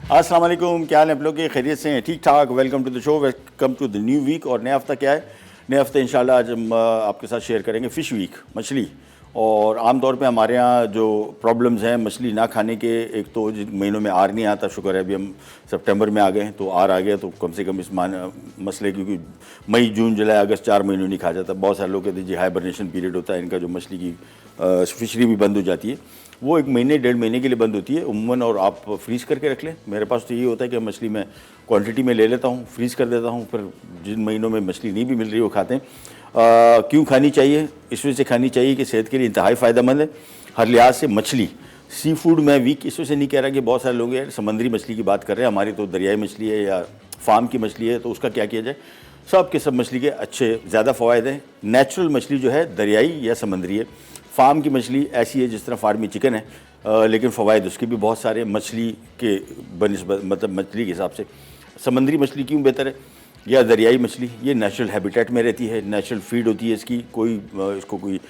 अस्सलाम वालेकुम, क्या हाल है आप लोग के? खैरियत से हैं? ठीक ठाक। Welcome to the show, welcome to the new week. और नया हफ्ता क्या है? नए हफ्ते इंशाल्लाह आज हम आपके साथ शेयर करेंगे फ़िश वीक, मछली। और आमतौर पे हमारे यहाँ जो प्रॉब्लम्स हैं मछली ना खाने के, एक तो जिन महीनों में आर नहीं आता, शुक्र है अभी हम सितंबर में आ गए तो आर आ गया, तो कम से कम इस मसले, क्योंकि मई जून जुलाई अगस्त 4 महीनों नहीं खा जाता। बहुत सारे लोग कहते हैं जी हाइबरनेशन पीरियड होता है इनका, जो मछली की फिशरी भी बंद हो जाती है, वो 1 महीने 1.5 महीने के लिए बंद होती है उमूमन। और आप फ्रीज़ करके रख लें। मेरे पास तो ये होता है कि मछली मैं क्वांटिटी में ले लेता हूँ, फ्रीज़ कर देता हूँ, फिर जिन महीनों में मछली नहीं भी मिल रही वो खाते हैं। क्यों खानी चाहिए? इस वजह से खानी चाहिए कि सेहत के लिए इंतहाई फ़ायदेमंद है हर लिहाज से। मछली सी फूड में वीक इस वजह से नहीं कह रहा कि बहुत सारे लोग यार समुद्री मछली की बात कर रहे हैं, हमारी तो दरियाई मछली है या फार्म की मछली है, तो उसका क्या किया जाए? सब के सब मछली के अच्छे ज़्यादा फ़वाद हैं। नेचुरल मछली जो है दरियाई या समुद्री है। फार्म की मछली ऐसी है जिस तरह फार्मी चिकन है, लेकिन फ़वाद उसके भी बहुत सारे मछली के बनिस्बत, मतलब मछली के हिसाब से। समुद्री मछली क्यों बेहतर है या दरियाई मछली? ये नेचुरल हैबिटेट में रहती है, नेचुरल फीड होती है इसकी, कोई इसको कोई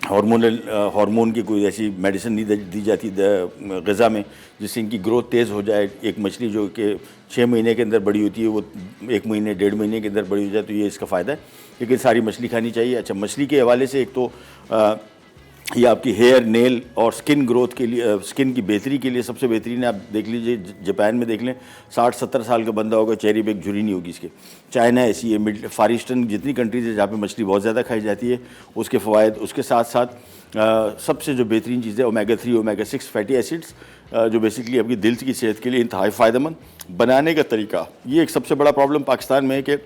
हार्मोन की कोई ऐसी मेडिसिन नहीं दी जाती ग़िज़ा में जिससे इनकी ग्रोथ तेज़ हो जाए। एक मछली जो कि 6 महीने के अंदर बड़ी होती है वो 1 महीने 1.5 महीने के अंदर बड़ी हो जाए, तो ये इसका फ़ायदा है। लेकिन सारी मछली खानी चाहिए। अच्छा, मछली के हवाले से एक तो ये आपकी हेयर, नेल और स्किन ग्रोथ के लिए, स्किन की बेहतरी के लिए सबसे बेहतरीन है। आप देख लीजिए जापान में देख लें, 60-70 साल का बंदा होगा, चेहरे पे एक झुर्री नहीं होगी इसके। चाइना ऐसी है, मिड फार ईस्टर्न जितनी कंट्रीज़ है जहाँ पे मछली बहुत ज़्यादा खाई जाती है, उसके फ़वाद। उसके साथ साथ सबसे जो बेहतरीन चीज़ है ओमेगा 3 ओमेगा 6 फैटी एसिड्स, जो बेसिकली आपकी दिल की सेहत के लिए इंतहाई फ़ायदेमंद। बनाने का तरीका, ये एक सबसे बड़ा प्रॉब्लम पाकिस्तान में है कि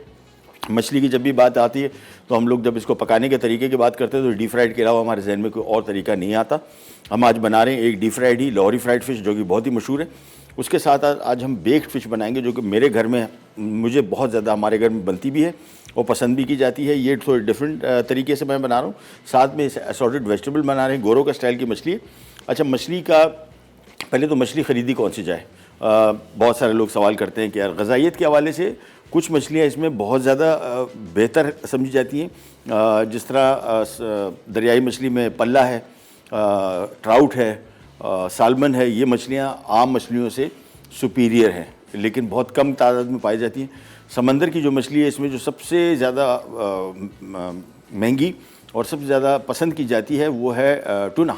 मछली की जब भी बात आती है तो हम लोग जब इसको पकाने के तरीके की बात करते हैं तो डीप फ्राइड के अलावा हमारे जहन में कोई और तरीका नहीं आता। हम आज बना रहे हैं एक डीप फ्राइड ही, लाहौरी फ्राइड फ़िश, जो कि बहुत ही मशहूर है। उसके साथ आज हम बेक्ड फ़िश बनाएंगे, जो कि मेरे घर में, मुझे बहुत ज़्यादा हमारे घर में बनती भी है और पसंद भी की जाती है। ये थोड़ी डिफरेंट तरीके से मैं बना रहा हूँ। साथ में असॉर्टेड वेजिटेबल बना रहे हैं, गोरों का स्टाइल की मछली है। अच्छा, मछली का पहले तो मछली ख़रीदी कौन सी जाए? बहुत सारे लोग सवाल करते हैं कि यार ग़िज़ाइयत के हवाले से कुछ मछलियाँ इसमें बहुत ज़्यादा बेहतर समझी जाती हैं। जिस तरह दरियाई मछली में पल्ला है, ट्राउट है, सालमन है, ये मछलियाँ आम मछलियों से सुपीरियर हैं, लेकिन बहुत कम तादाद में पाई जाती हैं। समंदर की जो मछली है इसमें जो सबसे ज़्यादा महंगी और सबसे ज़्यादा पसंद की जाती है वो है tuna,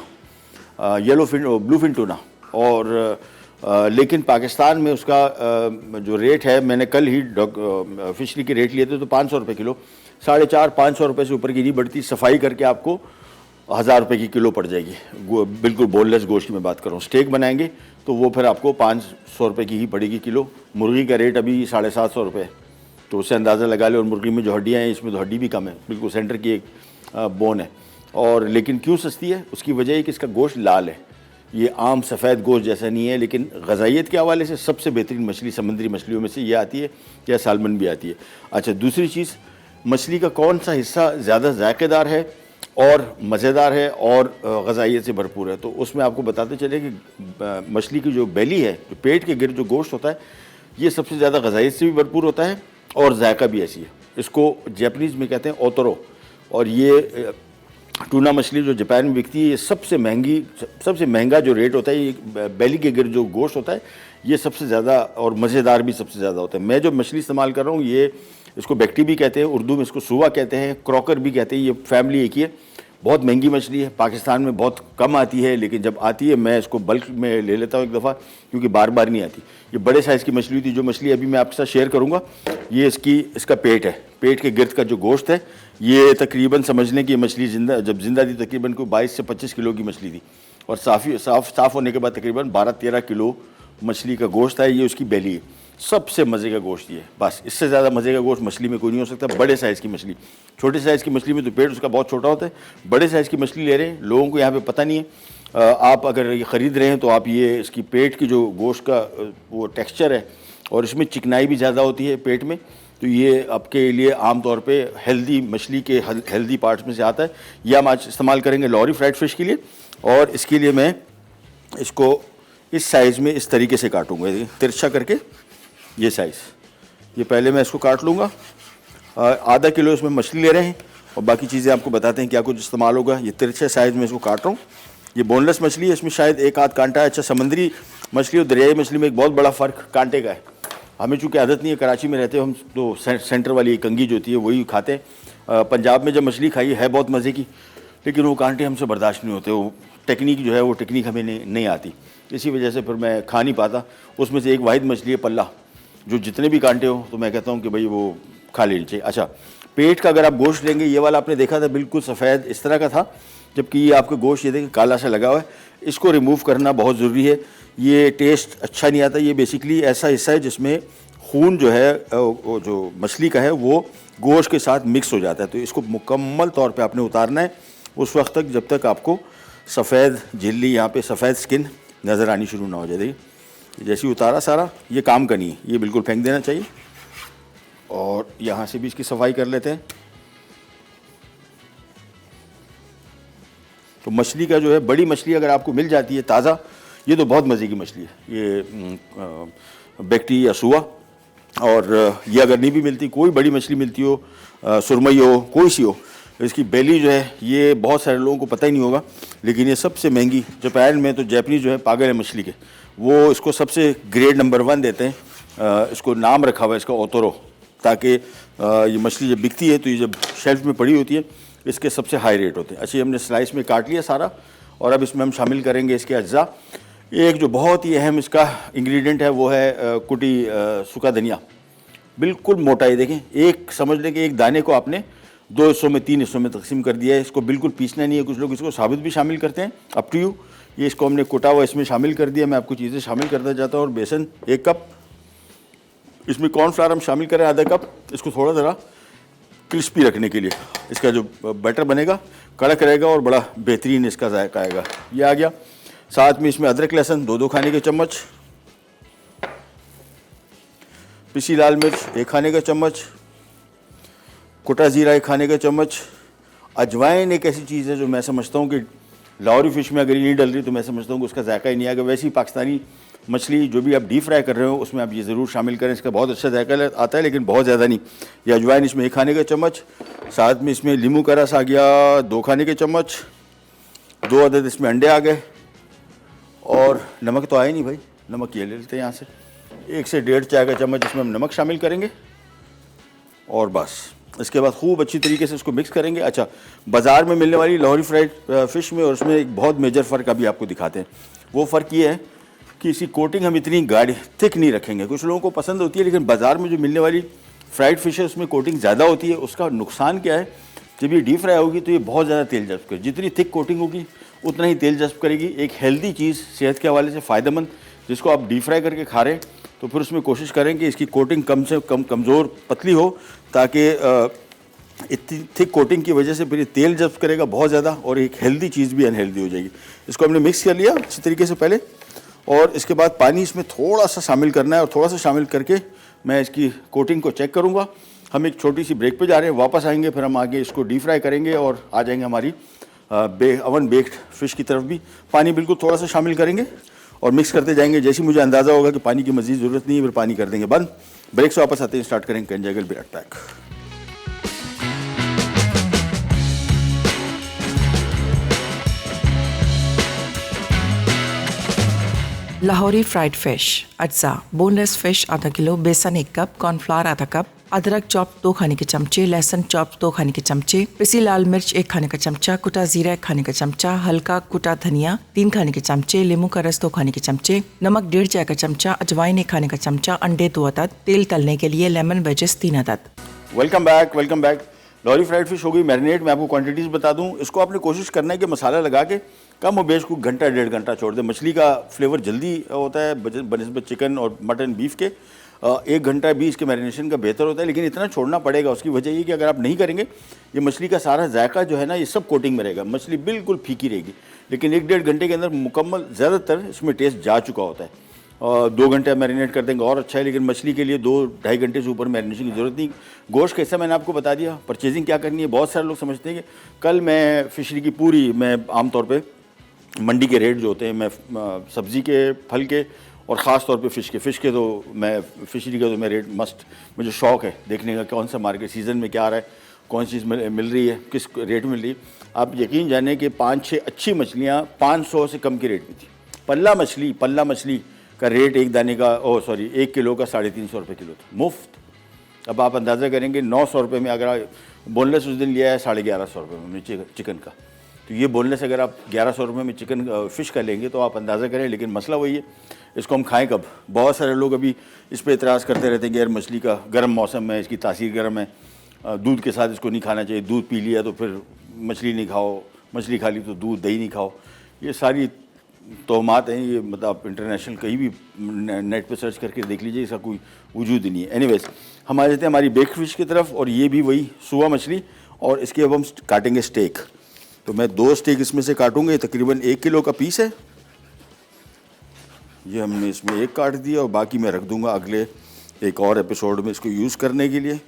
yellow fin, blue fin tuna. और लेकिन पाकिस्तान में उसका जो रेट है, मैंने कल ही फिशरी के रेट लिए थे तो 500 रुपये किलो, 450-500 रुपये से ऊपर की नहीं बढ़ती। सफाई करके आपको 1000 रुपये की किलो पड़ जाएगी। बिल्कुल बोनलेस गोश्त की मैं बात कर रहा हूँ। स्टेक बनाएंगे तो वो फिर आपको 500 रुपये की ही पड़ेगी किलो। मुर्गी का रेट अभी 750 रुपये है, तो उससे अंदाज़ा लगा ले। और मुर्गी में जो हड्डियाँ हैं इसमें तो हड्डी भी कम है, बिल्कुल सेंटर की एक बोन है। और लेकिन क्यों सस्ती है? उसकी वजह है कि इसका गोश्त लाल है, ये आम सफ़ेद गोश्त जैसा नहीं है। लेकिन ग़िज़ाइयत के हवाले से सबसे बेहतरीन मछली समुद्री मछलियों में से ये आती है, या सालमन भी आती है। अच्छा, दूसरी चीज़, मछली का कौन सा हिस्सा ज़्यादा जायकेदार है और मज़ेदार है और ग़िज़ाइयत से भरपूर है? तो उसमें आपको बताते चले कि मछली की जो बेली है, जो पेट के गिर्द जो गोश्त होता है, ये सबसे ज़्यादा ग़िज़ाइयत से भी भरपूर होता है और जायका भी ऐसी है। इसको जापानीज़ में कहते हैं ओतरो। और ये टूना मछली जो जापान में बिकती है, ये सबसे महंगा जो रेट होता है, ये बेली के गिर्द जो गोश्त होता है, ये सबसे ज़्यादा और मज़ेदार भी सबसे ज़्यादा होता है। मैं जो मछली इस्तेमाल कर रहा हूँ, ये इसको बेक्टी भी कहते हैं, उर्दू में इसको सुवा कहते हैं, क्रॉकर भी कहते हैं। ये फैमिली एक ही है। बहुत महंगी मछली है, पाकिस्तान में बहुत कम आती है, लेकिन जब आती है मैं इसको बल्क में ले लेता हूँ एक दफ़ा, क्योंकि बार बार नहीं आती। ये बड़े साइज़ की मछली थी। जो मछली अभी मैं आपके साथ शेयर करूँगा, ये इसका पेट है। पेट के गिर्द का जो गोश्त है, ये तकरीबन समझ लें कि मछली जब जिंदा थी तकरीबन कोई 22 से 25 किलो की मछली थी, और साफ़ होने के बाद तकरीबन 12-13 किलो मछली का गोश्त है। ये उसकी बेली है। सबसे मज़े का गोश्त ये है, बस इससे ज़्यादा मज़े का गोश्त मछली में कोई नहीं हो सकता। बड़े साइज़ की मछली, छोटे साइज़ की मछली में तो पेट उसका बहुत छोटा होता है। बड़े साइज़ की मछली ले रहे हैं, लोगों को यहाँ पे पता नहीं है। आप अगर ये ख़रीद रहे हैं तो आप ये इसकी पेट की जो गोश्त का वो टेक्स्चर है, और इसमें चिकनाई भी ज़्यादा होती है पेट में, तो ये आपके लिए आम तौर पे हेल्दी मछली के हेल्दी पार्ट्स में से आता है। ये हम आज इस्तेमाल करेंगे लाहौरी फ्राइड फ़िश के लिए। और इसके लिए मैं इसको इस साइज़ में इस तरीके से काटूँगा, तिरछा करके ये साइज़। ये पहले मैं इसको काट लूँगा। आधा किलो इसमें मछली ले रहे हैं और बाकी चीज़ें आपको बताते हैं क्या कुछ इस्तेमाल होगा। ये तिरछे साइज़ में इसको काट रहा हूँ। ये बोनलेस मछली है, इसमें शायद एक आध कांटा है। अच्छा, समुद्री मछली और दरियाई मछली में एक बहुत बड़ा फ़र्क कांटे का है। हमें चूँकि आदत नहीं है, कराची में रहते हो हम, तो सेंटर वाली कंगी जो होती है वही खाते हैं। पंजाब में जब मछली खाई है बहुत मज़े की, लेकिन वो कांटे हमसे बर्दाश्त नहीं होते। वो टेक्निक जो है वो टेक्निक हमें नहीं आती, इसी वजह से फिर मैं खा नहीं पाता। उसमें से एक वाहिद मछली है पल्ला, जो जितने भी कांटे हो तो मैं कहता हूँ कि भाई वो खा लेनी चाहिए। अच्छा, पेट का अगर आप गोश्त लेंगे, ये वाला आपने देखा था बिल्कुल सफ़ेद इस तरह का था, जबकि ये आपका गोश्त ये देखिए काला सा लगा हुआ है। इसको रिमूव करना बहुत ज़रूरी है, ये टेस्ट अच्छा नहीं आता। ये बेसिकली ऐसा हिस्सा है जिसमें खून जो है वो जो मछली का है वो गोश्त के साथ मिक्स हो जाता है। तो इसको मुकम्मल तौर पे आपने उतारना है उस वक्त तक जब तक आपको सफ़ेद झिल्ली, यहाँ पे सफ़ेद स्किन नज़र आनी शुरू ना हो जाए। देखिए जैसे ही उतारा सारा, ये काम का नहीं है, ये बिल्कुल फेंक देना चाहिए। और यहाँ से भी इसकी सफाई कर लेते हैं। तो मछली का जो है, बड़ी मछली अगर आपको मिल जाती है ताज़ा, ये तो बहुत मज़े की मछली है। ये बेक्टी या सुआ, और ये अगर नहीं भी मिलती, कोई बड़ी मछली मिलती हो, सुरमई हो, कोई सी हो, इसकी बेली जो है ये बहुत सारे लोगों को पता ही नहीं होगा, लेकिन ये सबसे महंगी। जापान में तो जैपनीज जो है पागल है मछली के, वो इसको सबसे ग्रेड नंबर 1 देते हैं। इसको नाम रखा हुआ है इसका ओतोरो, ताकि ये मछली जब बिकती है तो ये जब शेल्फ में पड़ी होती है इसके सबसे हाई रेट होते हैं। अच्छा, हमने स्लाइस में काट लिया सारा, और अब इसमें हम शामिल करेंगे इसके अज्जा। एक जो बहुत ही अहम इसका इंग्रेडिएंट है वो है कुटी सूखा धनिया, बिल्कुल मोटा। ये देखें, एक समझ लें कि एक दाने को आपने 2 हिस्सों में 3 हिस्सों में तकसीम कर दिया है। इसको बिल्कुल पीसना नहीं है, कुछ लोग इसको साबुत भी शामिल करते हैं, अप टू यू। ये इसको हमने कुटा हुआ इसमें शामिल कर दिया। मैं आपको चीज़ें शामिल करता जाता हूँ। और बेसन 1 कप, इसमें कॉर्नफ्लावर हम शामिल करें आधा कप, इसको थोड़ा ज़रा क्रिस्पी रखने के लिए। इसका जो बैटर बनेगा कड़क रहेगा और बड़ा बेहतरीन इसका जायका आएगा। ये आ गया। साथ में इसमें अदरक लहसुन 2-2 खाने के चम्मच, पिसी लाल मिर्च 1 खाने का चम्मच, कुटा ज़ीरा 1 खाने का चम्मच। अजवाइन एक ऐसी चीज़ है जो मैं समझता हूँ कि लाहौरी फ़िश में अगर ये नहीं डल रही तो मैं समझता हूँ कि उसका जायका ही नहीं आएगा। वैसे ही पाकिस्तानी मछली जो भी आप डीप फ्राई कर रहे हो उसमें आप ये ज़रूर शामिल करें, इसका बहुत अच्छा जायका आता है, लेकिन बहुत ज़्यादा नहीं। ये अजवाइन इसमें 1 खाने का चम्मच। साथ में इसमें लींबू का रस आ गया 2 खाने के चम्मच। 2 अदद इसमें अंडे आ गए। और नमक तो आया नहीं भाई, नमक ये ले लेते हैं यहाँ से। 1 से 1.5 चाय का चम्मच इसमें हम नमक शामिल करेंगे, और बस इसके बाद खूब अच्छी तरीके से इसको मिक्स करेंगे। अच्छा, बाज़ार में मिलने वाली लाहौरी फ्राइड फ़िश में और उसमें एक बहुत मेजर फ़र्क अभी आपको दिखाते हैं। वो फ़र्क ये है कि इसकी कोटिंग हम इतनी गाढ़ी थिक नहीं रखेंगे। कुछ लोगों को पसंद होती है, लेकिन बाज़ार में जो मिलने वाली फ्राइड फ़िश है उसमें कोटिंग ज़्यादा होती है। उसका नुकसान क्या है, जब ये डीप फ्राई होगी तो ये बहुत ज़्यादा तेल जज्ब करेगी। जितनी थिक कोटिंग होगी उतना ही तेल जज्ब करेगी। एक हेल्दी चीज़, सेहत के हवाले से फ़ायदेमंद, जिसको आप डीप फ्राई करके खा रहे हैं, तो फिर उसमें कोशिश करें कि इसकी कोटिंग कम से कम कमज़ोर पतली हो, ताकि इतनी थिक कोटिंग की वजह से फिर ये तेल जब्त करेगा बहुत ज़्यादा, और एक हेल्दी चीज़ भी अनहेल्दी हो जाएगी। इसको हमने मिक्स कर लिया अच्छी तरीके से पहले, और इसके बाद पानी इसमें थोड़ा सा शामिल करना है, और थोड़ा सा शामिल करके मैं इसकी कोटिंग को चेक करूँगा। हम एक छोटी सी ब्रेक पे जा रहे हैं, वापस आएंगे, फिर हम आगे इसको डीप फ्राई करेंगे और आ जाएंगे हमारी अवन बेक्ड फ़िश की तरफ भी। पानी बिल्कुल थोड़ा सा शामिल करेंगे और मिक्स करते जाएंगे। जैसे मुझे अंदाज़ा होगा कि पानी की मज़ीद ज़रूरत नहीं है, फिर पानी कर देंगे बंद। ब्रेक से वापस आते हैं, स्टार्ट करेंगे कंजागल be right back. Lahori fried fish अज्जा, बोनलेस फिश आधा किलो, बेसन 1 कप, कॉर्नफ्लावर आधा कप, अदरक चॉप 2 खाने के चमचे, लहसुन चॉप 2 खाने के चमचे, पिसी लाल मिर्च 1 खाने का चमचा, कुटा जीरा 1 खाने का चमचा, हल्का कुटा धनिया 3 खाने के चमचे, नींबू का रस 2 खाने के चमचे, नमक 1.5 चाय का चमचा, अजवाइन 1 खाने का चमचा, अंडे 2 अदद, तेल तलने के लिए लेमन वेजेस 3 अदद। Welcome back, welcome back. Lahori fried fish हो गई मैरिनेट। मैं आपको क्वांटिटीज़ बता दूं। इसको आपने कोशिश करना है कि मसाला लगा के कम और बेश को घंटा 1.5 घंटा छोड़ दें। मछली का फ्लेवर जल्दी होता है बनिस्बत चिकन और मटन बीफ के। 1 घंटा भी इसके मैरिनेशन का बेहतर होता है, लेकिन इतना छोड़ना पड़ेगा। उसकी वजह ये कि अगर आप नहीं करेंगे, ये मछली का सारा जायका जो है ना, ये सब कोटिंग में रहेगा, मछली बिल्कुल फीकी रहेगी। लेकिन 1-1.5 घंटे के अंदर मुकम्मल ज़्यादातर इसमें टेस्ट जा चुका होता है। 2 घंटे मैरिनेट कर देंगे और अच्छा है, लेकिन मछली के लिए 2-2.5 घंटे से ऊपर मैरिनेशन की ज़रूरत नहीं। गोश्त कैसा मैंने आपको बता दिया। परचेजिंग क्या करनी है, बहुत सारे लोग समझते हैं कि कल मैं फिशरी की पूरी, मैं आमतौर पे मंडी के रेट जो होते हैं, मैं सब्ज़ी के, फल के और ख़ास तौर पे फ़िश के तो मैं फिशरी का तो मैं रेट मस्ट, मुझे शौक़ है देखने का कौन सा मार्केट सीज़न में क्या आ रहा है, कौन सी चीज़ मिल रही है, किस रेट मिल रही है। आप यकीन जाने कि 5-6 अच्छी मछलियाँ 500 से कम के रेट में थी। पल्ला मछली का रेट एक दाने का 1 किलो का 350 रुपये किलो था, मुफ्त। अब आप अंदाज़ा करेंगे 900 रुपये में अगर आप बोनलेस उस दिन लिया है 1150 रुपये में चिकन का, तो ये बोनलेस अगर आप 1100 रुपये में चिकन फ़िश का लेंगे तो आप अंदाज़ा करें। लेकिन मसला वही है, इसको हम खाएं कब? बहुत सारे लोग अभी इस पर एतराज़ करते रहते हैं कि यार मछली का गर्म मौसम है, इसकी तासीर गर्म है, दूध के साथ इसको नहीं खाना चाहिए, दूध पी लिया तो फिर मछली नहीं खाओ, मछली खा ली तो दूध दही नहीं खाओ। ये सारी तोहमात हैं, ये मतलब आप इंटरनेशनल कहीं भी नेट पे सर्च करके देख लीजिए, इसका कोई वजूद ही नहीं है। एनीवेज, हम आ जाते हैं हमारी बेक्ड फिश की तरफ, और ये भी वही सुआ मछली, और इसके अब हम काटेंगे स्टेक। तो मैं 2 स्टेक इसमें से काटूंगा, तकरीबन 1 किलो का पीस है। ये हमने इसमें एक काट दिया और बाकी मैं रख दूंगा अगले एक और एपिसोड में इसको यूज़ करने के लिए।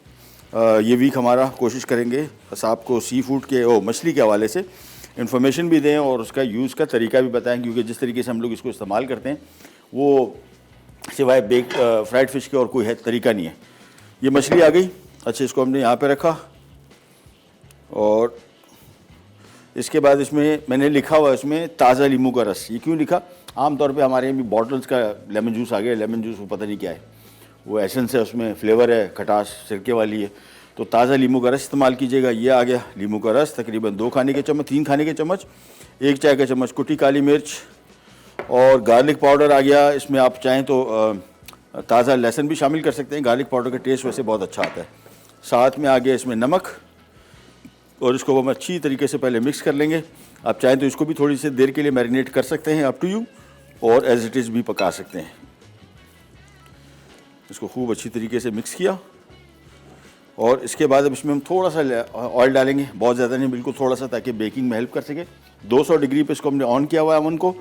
ये वीक हमारा कोशिश करेंगे बस आपको सी फूड के मछली के हवाले से इन्फॉर्मेशन भी दें और उसका यूज़ का तरीका भी बताएं, क्योंकि जिस तरीके से हम लोग इसको इस्तेमाल करते हैं वो सिवाय फ्राइड फ़िश के और कोई है तरीका नहीं है। ये मछली आ गई। अच्छा, इसको हमने यहाँ पे रखा, और इसके बाद इसमें मैंने लिखा हुआ है इसमें ताज़ा नींबू का रस। ये क्यों लिखा? आमतौर पे हमारे यहाँ भी बॉटल्स का लेमन जूस आ गया, लेमन जूस वो पता नहीं क्या है, वो एसेंस है, उसमें फ्लेवर है, खटास सिरके वाली है, तो ताज़ा नींबू का रस इस्तेमाल कीजिएगा। ये आ गया नींबू का रस, तकरीबन 2 खाने के चम्मच, 3 खाने के चम्मच, 1 चाय का चम्मच कुटी काली मिर्च, और गार्लिक पाउडर आ गया। इसमें आप चाहें तो ताज़ा लहसुन भी शामिल कर सकते हैं, गार्लिक पाउडर का टेस्ट वैसे बहुत अच्छा आता है। साथ में आ गया इसमें नमक, और इसको हम अच्छी तरीके से पहले मिक्स कर लेंगे। आप चाहें तो इसको भी थोड़ी सी देर के लिए मैरिनेट कर सकते हैं, अप टू यू, और एज इट इज़ भी पका सकते हैं। इसको खूब अच्छी तरीके से मिक्स किया, और इसके बाद अब इसमें हम थोड़ा सा ऑयल डालेंगे, बहुत ज़्यादा नहीं, बिल्कुल थोड़ा सा, ताकि बेकिंग में हेल्प कर सके। 200 डिग्री पे इसको हमने ऑन किया हुआ है अवन को,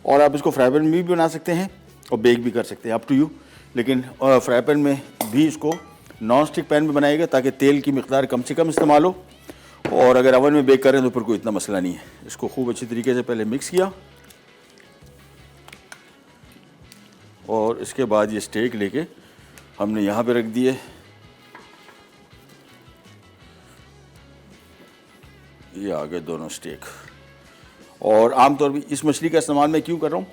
और आप इसको फ्राई पैन में भी बना सकते हैं और बेक भी कर सकते हैं, अप टू यू। लेकिन फ्राई पैन में भी इसको नॉन स्टिक पैन में बनाएगा ताकि तेल की मिकदार कम से कम इस्तेमाल हो, और अगर अवन में बेक करें तो फिर कोई इतना मसला नहीं है। इसको खूब अच्छी तरीके से पहले मिक्स किया, और इसके बाद ये स्टेक लेके हमने यहाँ पे रख दिए। ये आ गए दोनों स्टेक। और आमतौर पर इस मछली का इस्तेमाल मैं क्यों कर रहा हूँ,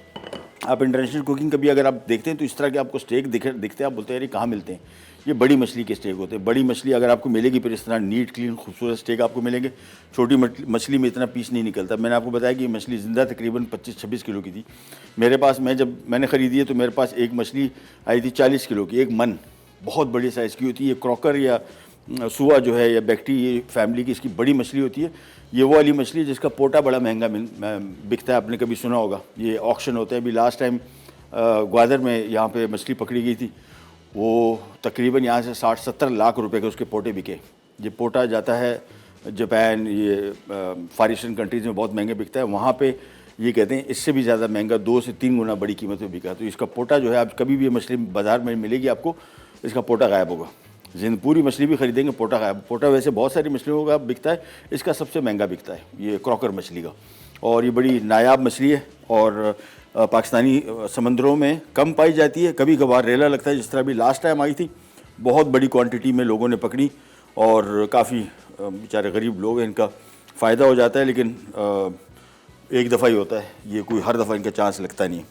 आप इंटरनेशनल कुकिंग कभी अगर आप देखते हैं तो इस तरह के आपको स्टेक दिखते हैं, आप बोलते हैं यार ये कहाँ मिलते हैं? ये बड़ी मछली के स्टेक होते हैं। बड़ी मछली अगर आपको मिलेगी फिर इस तरह नीट क्लीन खूबसूरत स्टेक आपको मिलेंगे। छोटी मछली में इतना पीस नहीं निकलता। मैंने आपको बताया कि ये मछली ज़िंदा तकरीबन 25-26 किलो की थी मेरे पास। जब मैंने ख़रीदी है तो मेरे पास एक मछली आई थी 40 किलो की, एक मन, बहुत बड़ी साइज़ की होती है। ये क्रॉकर या सुआ जो है या बैक्टी, ये फैमिली की इसकी बड़ी मछली होती है। ये वो वाली मछली जिसका पोटा बड़ा महंगा बिकता है, आपने कभी सुना होगा। ये ऑक्शन होता है। अभी लास्ट टाइम ग्वादर में यहाँ पे मछली पकड़ी गई थी, वो तकरीबन यहाँ से 60-70 लाख रुपए के उसके पोटे बिके। ये पोटा जाता है जापान, ये फार ईस्टर्न कंट्रीज़ में बहुत महंगे बिकता है। वहाँ पे ये कहते हैं इससे भी ज़्यादा महंगा 2 से 3 गुना बड़ी कीमत में बिका। तो इसका पोटा जो है, आप कभी भी ये मछली बाज़ार में मिलेगी आपको, इसका पोटा गायब होगा। पूरी मछली भी खरीदेंगे, पोटा गायब। पोटा वैसे बहुत सारी मछलियों का बिकता है, इसका सबसे महंगा बिकता है ये क्रॉकर मछली का। और ये बड़ी नायाब मछली है और पाकिस्तानी समंदरों में कम पाई जाती है, कभी कभार रेला लगता है। जिस तरह भी लास्ट टाइम आई थी, बहुत बड़ी क्वांटिटी में लोगों ने पकड़ी और काफ़ी बेचारे गरीब लोग हैं, इनका फ़ायदा हो जाता है। लेकिन एक दफ़ा ही होता है ये, कोई हर दफ़ा इनका चांस लगता नहीं है।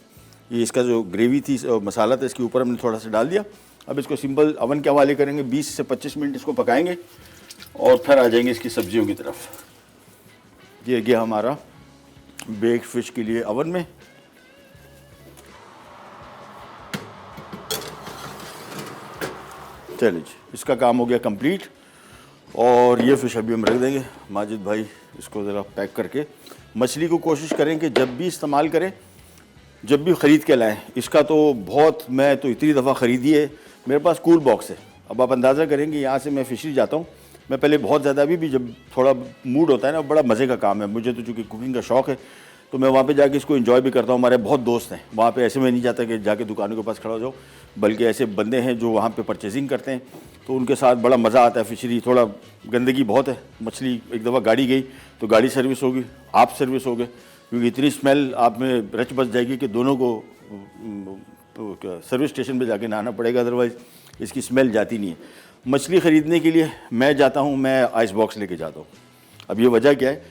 ये इसका जो ग्रेवी थी, मसाला था, इसके ऊपर हमने थोड़ा सा डाल दिया। अब इसको सिंपल अवन के हवाले करेंगे, 20 से 25 मिनट इसको पकाएंगे और फिर आ जाएंगे इसकी सब्जियों की तरफ। ये गया हमारा बेक्ड फिश के लिए अवन में। चलिए जी, इसका काम हो गया कंप्लीट, और ये फ़िश अभी हम रख देंगे। माजिद भाई इसको ज़रा पैक करके, मछली को कोशिश करें कि जब भी इस्तेमाल करें, जब भी ख़रीद के लाएं। इसका तो बहुत, मैं तो इतनी दफ़ा ख़रीदी है, मेरे पास कूल बॉक्स है। अब आप अंदाज़ा करेंगे, यहाँ से मैं फिशरी जाता हूँ, मैं पहले बहुत ज़्यादा, अभी भी जब थोड़ा मूड होता है ना, बड़ा मज़े का काम है मुझे तो, चूँकि कुकिंग का शौक़ है, तो मैं वहाँ पे जाके इसको एंजॉय भी करता हूँ। हमारे बहुत दोस्त हैं वहाँ पे, ऐसे में नहीं जाता कि जाके दुकानों के पास खड़ा हो जाओ, बल्कि ऐसे बंदे हैं जो वहाँ पे परचेजिंग करते हैं, तो उनके साथ बड़ा मज़ा आता है। फिशरी थोड़ा गंदगी बहुत है, मछली एक दफ़ा गाड़ी गई तो गाड़ी सर्विस होगी, आप सर्विस हो गए, क्योंकि इतनी स्मेल आप में रच बच जाएगी कि दोनों को सर्विस स्टेशन पे जाके नहाना पड़ेगा, अदरवाइज़ इसकी स्मेल जाती नहीं है। मछली ख़रीदने के लिए मैं जाता हूँ, मैं आइस बॉक्स लेके जाता हूँ। अब ये वजह क्या है,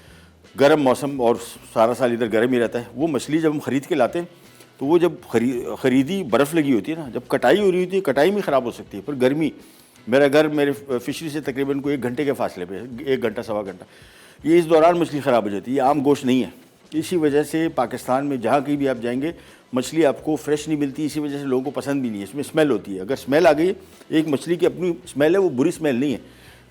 गर्म मौसम और सारा साल इधर गर्म ही रहता है। वो मछली जब हम ख़रीद के लाते हैं तो वो जब खरीदी बर्फ़ लगी होती है ना, जब कटाई हो रही होती है, कटाई में ख़राब हो सकती है। पर गर्मी, मेरा घर मेरे फिशरी से तकरीबन कोई 1 घंटे के फासले पे है, 1 घंटा सवा घंटा, ये इस दौरान मछली ख़राब हो जाती है। ये आम गोश्त नहीं है। इसी वजह से पाकिस्तान में जहाँ कहीं भी आप जाएंगे मछली आपको फ्रेश नहीं मिलती। इसी वजह से लोगों को पसंद भी नहीं है। इसमें स्मेल होती है। अगर स्मेल आ गई, एक मछली की अपनी स्मेल है, वो बुरी स्मेल नहीं है।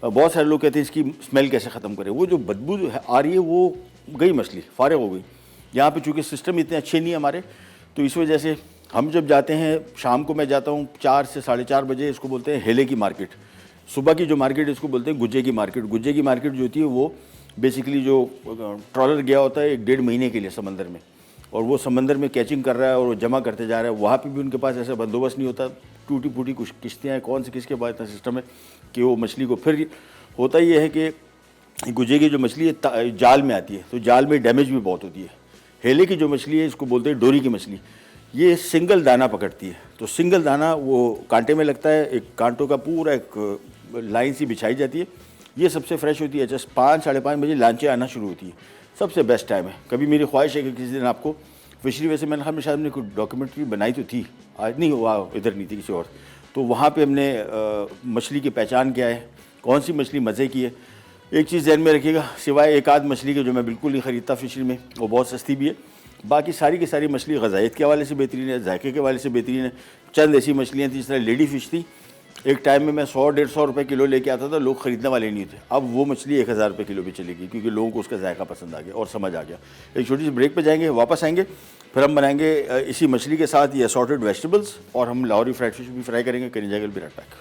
बहुत सारे लोग कहते हैं इसकी स्मेल कैसे ख़त्म करें। वो जो बदबू आ रही है वो गई, मछली फारिग हो गई। यहाँ पे चूँकि सिस्टम इतने अच्छे नहीं है हमारे, तो इस वजह से हम जब जाते हैं, शाम को मैं जाता हूँ 4 से 4:30 बजे, इसको बोलते हैं हेले की मार्केट। सुबह की जो मार्केट इसको बोलते हैं गुज्जे की मार्केट। गुज्जे की मार्केट जो होती है वो बेसिकली जो ट्रॉलर गया होता है 1-1.5 महीने के लिए समंदर में, और वो समंदर में कैचिंग कर रहा है और वो जमा करते जा रहा है। वहाँ पे भी उनके पास ऐसा बंदोबस्त नहीं होता। टूटी फूटी कुछ किश्तियाँ हैं, कौन सी किसके पास इतना सिस्टम है कि वो मछली को, फिर होता ये है कि गुज्जे की जो मछली है जाल में आती है, तो जाल में डैमेज भी बहुत होती है। हेले की जो मछली है इसको बोलते हैं डोरी की मछली। ये सिंगल दाना पकड़ती है, तो सिंगल दाना वो कांटे में लगता है, एक कांटों का पूरा एक लाइन सी बिछाई जाती है। ये सबसे फ्रेश होती है। जस्ट 5-5:30 बजे लांचें आना शुरू होती है, सबसे बेस्ट टाइम है। कभी मेरी ख्वाहिश है कि किसी दिन आपको फिशरी, वैसे मैंने हमेशा हमने कोई डॉक्यूमेंट्री बनाई तो थी, आज नहीं हुआ, इधर नहीं थी किसी और, तो वहाँ पे हमने मछली की पहचान किया है, कौन सी मछली मज़े की है। एक चीज़ ध्यान में रखिएगा, सिवाय एक आध मछली के जो मैं बिल्कुल नहीं ख़रीदता फिशरी में, वो बहुत सस्ती भी है, बाकी सारी की सारी मछली ग़ज़ाइयत के हवाले से बेहतरीन है, जायके के हवाले से बेहतरीन है। चंद ऐसी मछलियाँ थी, जिस तरह लेडी फ़िश थी, एक टाइम में मैं 100-150 रुपये किलो लेके आता था, लोग ख़रीदने वाले नहीं थे। अब वो मछली 1000 रुपये किलो भी चलेगी, क्योंकि लोगों को उसका जायका पसंद आ गया और समझ आ गया। एक छोटी सी ब्रेक पे जाएंगे, वापस आएंगे, फिर हम बनाएंगे इसी मछली के साथ ये असॉर्टेड वेजिटेबल्स, और हम लाहौरी फ्राइड फिश भी फ्राई करेंगे। करें जाएगा भी right back.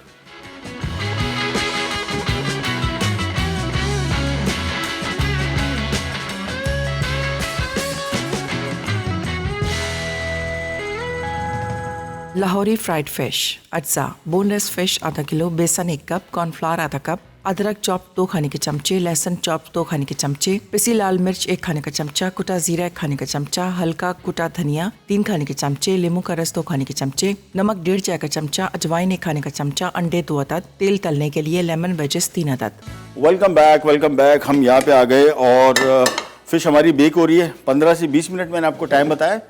Lahori fried fish, अज्जा, बोनलेस फिश आधा किलो, बेसन 1 कप, कॉर्नफ्लावर आधा कप, अदरक चॉप 2 खाने के चमचे, लहसुन चॉप 2 खाने के चमचे, पिसी लाल मिर्च 1 खाने का चमचा, कुटा जीरा 1 खाने का चमचा, हल्का कुटा धनिया 3 खाने के चमचे, नींबू का रस 2 खाने के चमचे, नमक 1.5 चाय का चमचा, अजवाइन 1 खाने का चमचा, अंडे 2 अदद, तेल तलने के लिए लेमन वेजेस 3 अदद। Welcome back. हम यहाँ पे आ गए और फ़िश हमारी बेक हो रही है। 15 से 20 मिनट मैंने आपको टाइम बताया।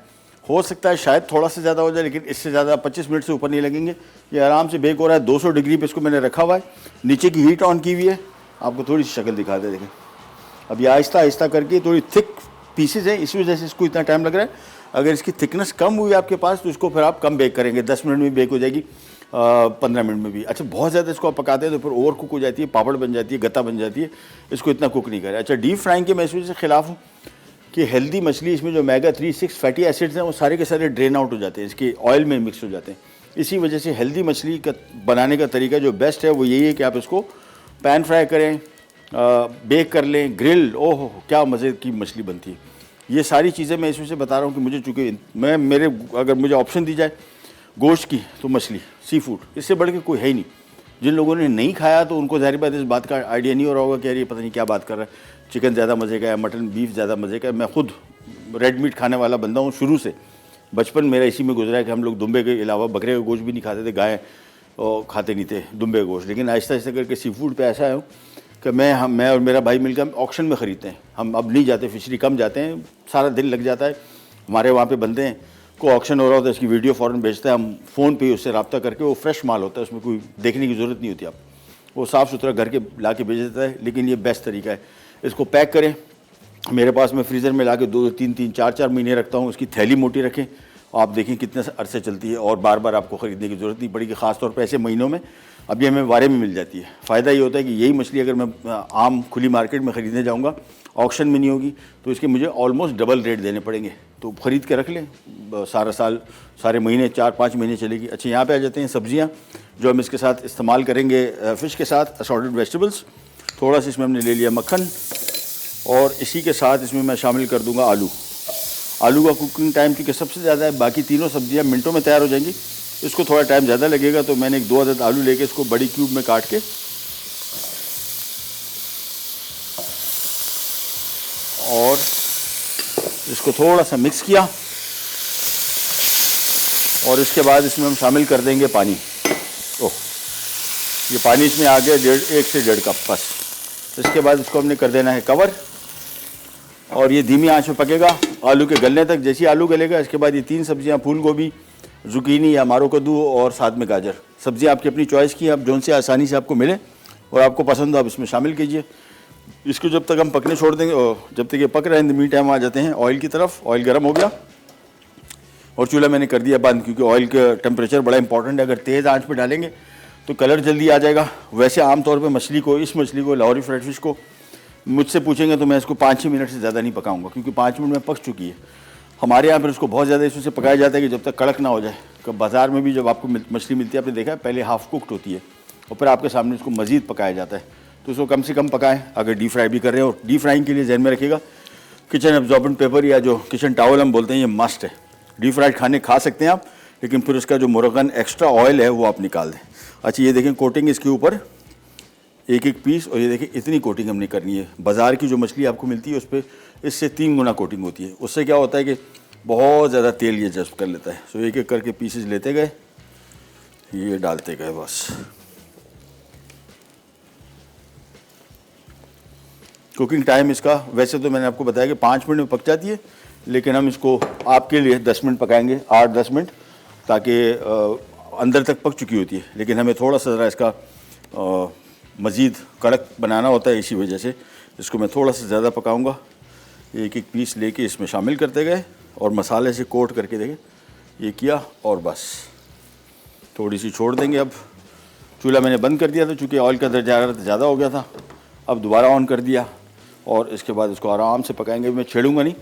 हो सकता है शायद थोड़ा सा ज़्यादा हो जाए, लेकिन इससे ज़्यादा 25 मिनट से ऊपर नहीं लगेंगे। ये आराम से बेक हो रहा है। 200 डिग्री पे इसको मैंने रखा हुआ है, नीचे की हीट ऑन की हुई है। आपको थोड़ी सी शक्ल दिखा दे, देखें। अब ये आहिस्ता आहिस्ता करके थोड़ी थिक पीसेज है, इस वजह से इसको इतना टाइम लग रहा है। अगर इसकी थिकनेस कम हुई आपके पास तो इसको फिर आप कम बेक करेंगे, 10 मिनट में बेक हो जाएगी, 15 मिनट में भी। अच्छा, बहुत ज़्यादा इसको आप पकाते हैं तो फिर ओवर कुक हो जाती है, पापड़ बन जाती है, गत्ता बन जाती है। इसको इतना कुक नहीं करें। अच्छा, डीप फ्राइंग के मैं इस वजह से खिलाफ हूँ कि हेल्दी मछली, इसमें जो ओमेगा 3-6 फैटी एसिड्स हैं वो सारे के सारे ड्रेन आउट हो जाते हैं, इसके ऑयल में मिक्स हो जाते हैं। इसी वजह से हेल्दी मछली का बनाने का तरीका जो बेस्ट है वो यही है कि आप इसको पैन फ्राई करें, बेक कर लें, ग्रिल, ओह क्या मज़े की मछली बनती है। ये सारी चीज़ें मैं इसमें से बता रहा हूँ कि मुझे चूँकि अगर मुझे ऑप्शन दी जाए गोश्त की तो मछली, सी फूड, इससे बढ़ के कोई है ही नहीं। जिन लोगों ने नहीं खाया तो उनको ज़ाहिर बात इस बात का आइडिया नहीं हो रहा होगा कि यार ये पता नहीं क्या बात कर रहा है, चिकन ज़्यादा मज़े का है, मटन बीफ ज़्यादा मज़े का है। मैं खुद रेड मीट खाने वाला बंदा हूँ शुरू से, बचपन मेरा इसी में गुजरा है कि हम लोग दुम्बे के अलावा बकरे का गोश्त भी नहीं खाते थे, गाय और खाते नहीं थे दुम्बे का गोश्त। लेकिन आहिस्ता आहिस्ता करके सी फूड पर ऐसा है कि मैं और मेरा भाई मिलकर ऑक्शन में ख़रीदते हैं। हम अब नहीं जाते, फिशरी कम जाते हैं, सारा दिन लग जाता है। हमारे वहाँ पे बंदे हैं, को ऑक्शन हो रहा होता है, इसकी वीडियो फ़ौरन भेजता है, हम फ़ोन पे उससे रब्ता करके, वो फ्रेश माल होता है, उसमें कोई देखने की ज़रूरत नहीं होती, आप वो साफ़ सुथरा घर के ला के भेज देता है। लेकिन ये बेस्ट तरीका है। इसको पैक करें, मेरे पास मैं फ्रीज़र में ला के 2-3 4 महीने रखता हूँ। उसकी थैली मोटी रखें, आप देखें कितने अरसे चलती है और बार बार आपको ख़रीदने की ज़रूरत नहीं पड़ेगी, ख़ासतौर पर ऐसे महीनों में। अब ये हमें वारे में मिल जाती है। फ़ायदा ये होता है कि यही मछली अगर मैं आम खुली मार्केट में ख़रीदने जाऊँगा, ऑक्शन में नहीं होगी, तो इसके मुझे ऑलमोस्ट डबल रेट देने पड़ेंगे। तो ख़रीद के रख लें, सारा साल, सारे महीने, 4-5 महीने चलेगी। अच्छा, यहाँ पे आ जाते हैं सब्जियाँ जो हम इसके साथ इस्तेमाल करेंगे फ़िश के साथ, असॉर्टेड वेजिटेबल्स। थोड़ा सा इसमें हमने ले लिया मक्खन, और इसी के साथ इसमें मैं शामिल कर दूँगा आलू। आलू का कुकिंग टाइम क्योंकि सबसे ज़्यादा है, बाकी तीनों सब्जियाँ मिनटों में तैयार हो जाएंगी, इसको थोड़ा टाइम ज़्यादा लगेगा। तो मैंने 1-2 अदद आलू लेके इसको बड़ी क्यूब में काट के और इसको थोड़ा सा मिक्स किया, और इसके बाद इसमें हम शामिल कर देंगे पानी। ओह, ये पानी इसमें आ गया 1 से 1.5 कप बस। इसके बाद इसको हमने कर देना है कवर, और ये धीमी आंच में पकेगा आलू के गलने तक। जैसे ही आलू गलेगा इसके बाद ये 3 सब्जियां, फूल गोभी, जुकीनी या मारो कद्दू और साथ में गाजर, सब्जियां आपकी अपनी चॉइस की, आप जोन से आसानी से आपको मिले और आपको पसंद हो आप इसमें शामिल कीजिए। इसको जब तक हम पकने छोड़ देंगे और जब तक ये पक रहे हैं, इन द मीन टाइम आ जाते हैं ऑयल की तरफ। ऑयल गर्म हो गया और चूल्हा मैंने कर दिया बंद, क्योंकि ऑयल का टेम्परेचर बड़ा इंपॉर्टेंट है। अगर तेज़ आंच पे डालेंगे तो कलर जल्दी आ जाएगा। वैसे आमतौर पे मछली को, इस मछली को, लाहौरी फ्राइड फिश को मुझसे पूछेंगे तो मैं इसको 5-6 मिनट से ज़्यादा नहीं पकाऊंगा, क्योंकि 5 मिनट में पक चुकी है। हमारे यहाँ पर इसको बहुत ज़्यादा इसमें से पकाया जाता है कि जब तक कड़क ना हो जाए। बाज़ार में भी जब आपको मछली मिलती है, आपने देखा है पहले हाफ कुक्ड होती है और फिर आपके सामने इसको मज़ीद पकाया जाता है। तो इसको कम से कम पकाएं अगर डीप फ्राई भी कर रहे हैं। और डीप फ्राइंग के लिए ध्यान में रखिएगा, किचन एब्जॉर्बेंट पेपर या जो किचन टावल हम बोलते हैं, ये मस्ट है। डीप फ्राइड खाने खा सकते हैं आप, लेकिन फिर उसका जो मुर्गन एक्स्ट्रा ऑयल है वो आप निकाल दें। अच्छा, ये देखें कोटिंग इसके ऊपर एक एक पीस, और ये देखें इतनी कोटिंग हमने करनी है। बाज़ार की जो मछली आपको मिलती है उस पर इससे 3 गुना कोटिंग होती है। उससे क्या होता है कि बहुत ज़्यादा तेल ये जज्ब कर लेता है। सो एक एक करके पीसेस लेते गए, ये डालते गए बस। कुकिंग टाइम इसका वैसे तो मैंने आपको बताया कि 5 मिनट में पक जाती है, लेकिन हम इसको आपके लिए 10 मिनट पकाएंगे, 8-10 मिनट, ताकि अंदर तक पक चुकी होती है। लेकिन हमें थोड़ा सा ज़रा इसका मज़ीद कड़क बनाना होता है, इसी वजह से इसको मैं थोड़ा सा ज़्यादा पकाऊंगा। एक एक पीस लेके इसमें शामिल करते गए और मसाले से कोट करके देखें, ये किया और बस थोड़ी सी छोड़ देंगे। अब चूल्हा मैंने बंद कर दिया था, चूँकि ऑयल का दर्जा हरारत ज़्यादा हो गया था। अब दोबारा ऑन कर दिया और इसके बाद इसको आराम से पकाएंगे। मैं छेड़ूंगा नहीं,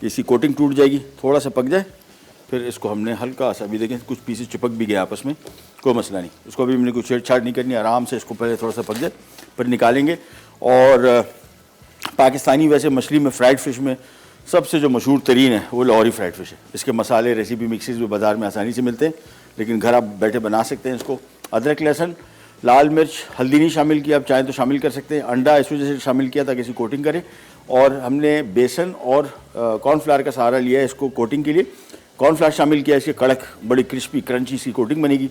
इसकी कोटिंग टूट जाएगी। थोड़ा सा पक जाए फिर इसको हमने हल्का सा, अभी देखें कुछ पीसेस चिपक भी गए आपस में, कोई मसला नहीं। इसको अभी हमने कुछ छेड़छाड़ नहीं करनी, आराम से इसको पहले थोड़ा सा पक जाए फिर निकालेंगे। और पाकिस्तानी वैसे मछली में, फ्राइड फ़िश में सबसे जो मशहूर तरीन है वो लाहौरी फ्राइड फ़िश है। इसके मसाले, रेसिपी मिक्सेस भी बाज़ार में आसानी से मिलते हैं, लेकिन घर आप बैठे बना सकते हैं इसको। अदरक, लहसुन, लाल मिर्च, हल्दी नहीं शामिल किया, आप चाहें तो शामिल कर सकते हैं। अंडा इस वजह से शामिल किया ताकि इसकी कोटिंग करें। और हमने बेसन और कॉर्नफ्लावर का सहारा लिया है इसको कोटिंग के लिए। कॉर्नफ्लावर शामिल किया, इसकी कड़क, बड़ी क्रिस्पी क्रंची सी कोटिंग बनेगी।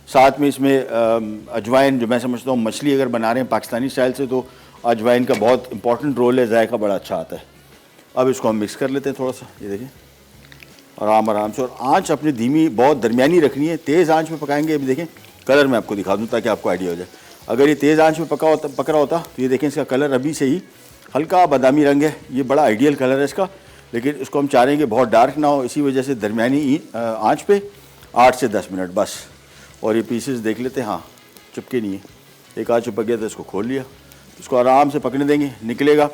साथ में इसमें अजवाइन, जो मैं समझता हूँ मछली अगर बना रहे हैं पाकिस्तानी स्टाइल से तो अजवाइन का बहुत इंपॉर्टेंट रोल है, जायका बड़ा अच्छा आता है। अब इसको हम मिक्स कर लेते हैं थोड़ा सा, ये देखिए आराम से। और आँच अपनी धीमी, बहुत दरमियानी रखनी है। तेज़ आँच में पकाएंगे, अभी देखें कलर मैं आपको दिखा दूँ ताकि आपको आइडिया हो जाए। अगर ये तेज़ आंच में पक रहा होता तो ये देखें इसका कलर अभी से ही हल्का बादामी रंग है। ये बड़ा आइडियल कलर है इसका, लेकिन इसको हम चाह रहे हैं कि बहुत डार्क ना हो, इसी वजह से दरमियानी आंच पे 8 से 10 मिनट बस। और ये पीसेस देख लेते हैं, हाँ चिपके नहीं है। एक आँच चिपक गया तो इसको खोल लिया, इसको आराम से पकने देंगे, निकलेगा।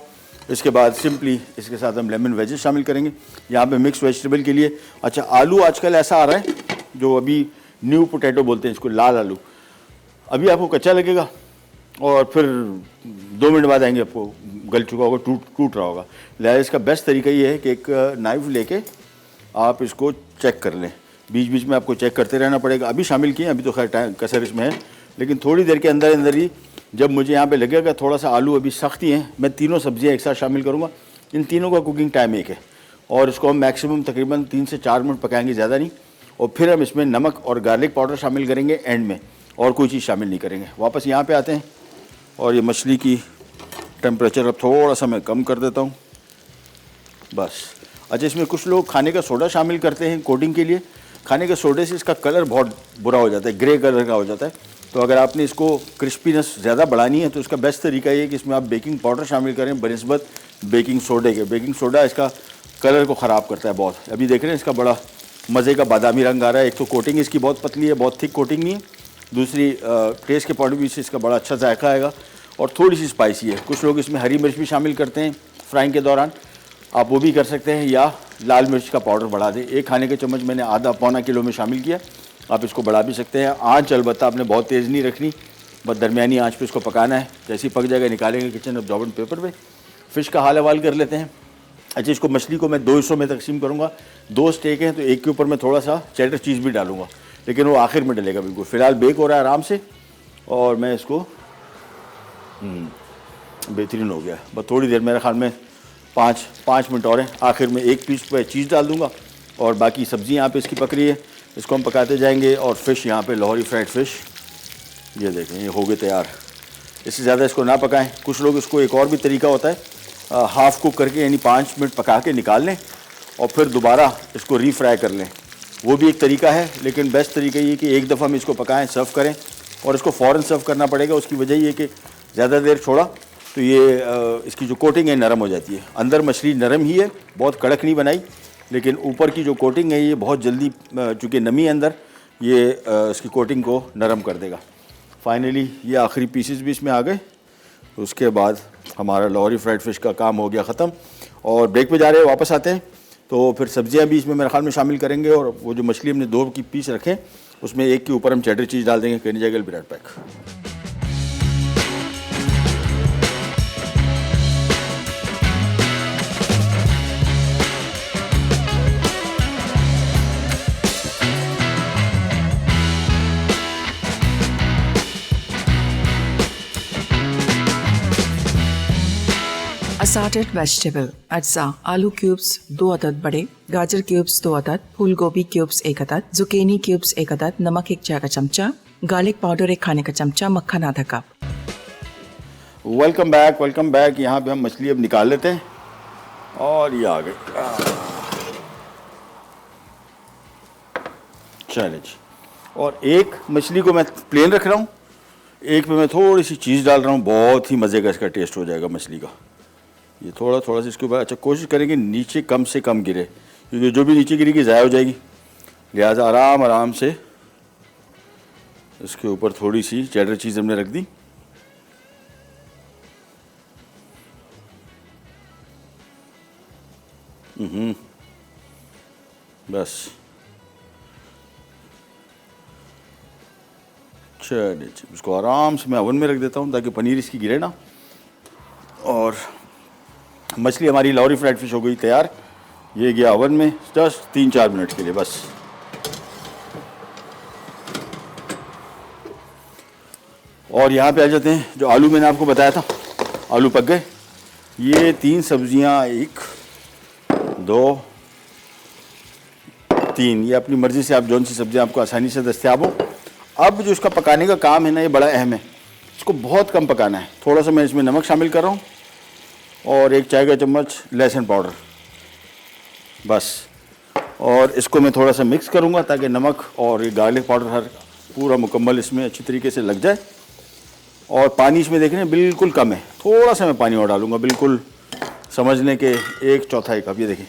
इसके बाद सिंपली इसके साथ हम लेमन वेजेस शामिल करेंगे यहाँ पे मिक्स वेजिटेबल के लिए। अच्छा, आलू आजकल ऐसा आ रहा है जो अभी न्यू पोटैटो बोलते हैं इसको, लाल आलू। अभी आपको कच्चा लगेगा और फिर 2 मिनट बाद आएंगे आपको गल चुका होगा, टूट रहा होगा। लिहाजा इसका बेस्ट तरीका ये है कि एक नाइफ़ लेके आप इसको चेक कर लें। बीच बीच में आपको चेक करते रहना पड़ेगा। अभी शामिल किए, अभी तो खैर टाइम कसर इसमें है, लेकिन थोड़ी देर के अंदर ही जब मुझे यहाँ पे लगेगा थोड़ा सा आलू अभी सख्त ही हैं, मैं तीनों सब्जियाँ एक साथ शामिल करूँगा। इन तीनों का कुकिंग टाइम एक है और इसको हम मैक्सिमम तकरीबन 3 से 4 मिनट पकाएंगे, ज़्यादा नहीं। और फिर हम इसमें नमक और गार्लिक पाउडर शामिल करेंगे एंड में, और कोई चीज़ शामिल नहीं करेंगे। वापस यहाँ पे आते हैं और ये मछली की टेम्परेचर अब थोड़ा सा मैं कम कर देता हूँ बस। अच्छा, इसमें कुछ लोग खाने का सोडा शामिल करते हैं कोटिंग के लिए। खाने के सोडे से इसका कलर बहुत बुरा हो जाता है, ग्रे कलर का हो जाता है। तो अगर आपने इसको क्रिस्पीनेस ज़्यादा बढ़ानी है तो इसका बेस्ट तरीका ये है कि इसमें आप बेकिंग पाउडर शामिल करें बनिस्बत बेकिंग सोडे के। बेकिंग सोडा इसका कलर को ख़राब करता है बहुत। अभी देख रहे हैं इसका बड़ा मज़े का बादामी रंग आ रहा है। एक तो कोटिंग इसकी बहुत पतली है, बहुत थिक कोटिंग नहीं है। दूसरी टेस्ट के पॉइंट ऑफ व्यू से इसका बड़ा अच्छा जायका आएगा और थोड़ी सी स्पाइसी है। कुछ लोग इसमें हरी मिर्च भी शामिल करते हैं फ्राइंग के दौरान, आप वो भी कर सकते हैं, या लाल मिर्च का पाउडर बढ़ा दें। 1 खाने के चम्मच मैंने आधा पौना किलो में शामिल किया, आप इसको बढ़ा भी सकते हैं। आँच अलबत्ता आपने बहुत तेज़ नहीं रखनी, बस दरमियानी आँच पे इसको पकाना है। जैसे ही पक जाएगा निकालेंगे किचन एब्जॉर्बेंट पेपर पे। फ़िश का हाल हवाल कर लेते हैं। अच्छा, इसको मछली को मैं 2 हिस्सों में तकसीम करूँगा। 2 स्टेक हैं तो एक के ऊपर मैं थोड़ा सा चेडर चीज़ भी डालूँगा, लेकिन वो आखिर में डलेगा बिल्कुल। फ़िलहाल बेक हो रहा है आराम से और मैं इसको बेहतरीन हो गया। बस थोड़ी देर, मेरे ख्याल में 5 मिनट और हैं। आखिर में एक पीस पर चीज़ डाल दूँगा और बाकी सब्ज़ी यहाँ पे इसकी पक रही है, इसको हम पकाते जाएंगे। और फ़िश यहाँ पे लाहौरी फ्राइड फ़िश, ये देखें ये हो गए तैयार। इससे ज़्यादा इसको ना पकाएं। कुछ लोग इसको एक और भी तरीका होता है, हाफ़ कुक करके यानी 5 मिनट पका के निकाल लें और फिर दोबारा इसको रीफ्राई कर लें, वो भी एक तरीका है। लेकिन बेस्ट तरीका ये कि एक दफ़ा में इसको पकाएं, सर्व करें, और इसको फ़ौरन सर्व करना पड़ेगा। उसकी वजह ये कि ज़्यादा देर छोड़ा तो ये इसकी जो कोटिंग है नरम हो जाती है। अंदर मछली नरम ही है, बहुत कड़क नहीं बनाई, लेकिन ऊपर की जो कोटिंग है ये बहुत जल्दी, चूँकि नमी है अंदर, ये इसकी कोटिंग को नरम कर देगा। फाइनली ये आखिरी पीसेस भी इसमें आ गए। उसके बाद हमारा लाहौरी फ्राइड फ़िश का काम हो गया ख़त्म, और ब्रेक पे जा रहे हैं, वापस आते हैं तो फिर सब्जियां भी इसमें मेरे ख्याल में शामिल करेंगे। और वो जो मछली हमने 2 की पीस रखे, उसमें एक के ऊपर हम चेडर चीज़ डाल देंगे। कहने जाएगा विराट पैक। असार्टेड वेजिटेबल अज्जा, आलू क्यूब्स 2 अदद बड़े, गाजर क्यूब्स 2 अदद, फूल गोभी क्यूब्स 1 अदद, जुकेनी क्यूब्स 1 अदद, नमक 1 चाय का चमचा, गार्लिक पाउडर 1 खाने का चमचा, मक्खन आधा cup. Welcome back, welcome back. यहाँ पे हम मछली अब निकाल लेते हैं, और ये आ गई। चलिए जी, और एक मछली को मैं प्लेन रख रहा हूँ, एक पे मैं थोड़ी सी चीज़ डाल रहा हूँ। बहुत ही मज़े का इसका टेस्ट हो जाएगा मछली का। ये थोड़ा सा इसके ऊपर, अच्छा कोशिश करेंगे नीचे कम से कम गिरे, क्योंकि जो भी नीचे गिरेगी ज़ाया हो जाएगी। लिहाजा आराम से इसके ऊपर थोड़ी सी चेडर चीज़ हमने रख दी। बस चलिए, इसको आराम से मैं ओवन में रख देता हूँ ताकि पनीर इसकी गिरे ना। और मछली हमारी लाहौरी फ्राइड फ़िश हो गई तैयार। ये गया ओवन में जस्ट 3-4 मिनट के लिए बस। और यहाँ पे आ जाते हैं, जो आलू मैंने आपको बताया था, आलू पक गए। ये 3 सब्जियाँ, 1 2 3, ये अपनी मर्ज़ी से आप जौन सी सब्जियाँ आपको आसानी से दस्तियाब हो। अब जो इसका पकाने का काम है ना, ये बड़ा अहम है। इसको बहुत कम पकाना है। थोड़ा सा मैं इसमें नमक शामिल कर रहा हूँ, और 1 चाय का चम्मच लहसुन पाउडर, बस। और इसको मैं थोड़ा सा मिक्स करूँगा ताकि नमक और ये गार्लिक पाउडर हर पूरा मुकम्मल इसमें अच्छी तरीके से लग जाए। और पानी इसमें देख रहे हैं बिल्कुल कम है, थोड़ा सा मैं पानी और डालूँगा, बिल्कुल समझने के 1/4 कप। ये देखिए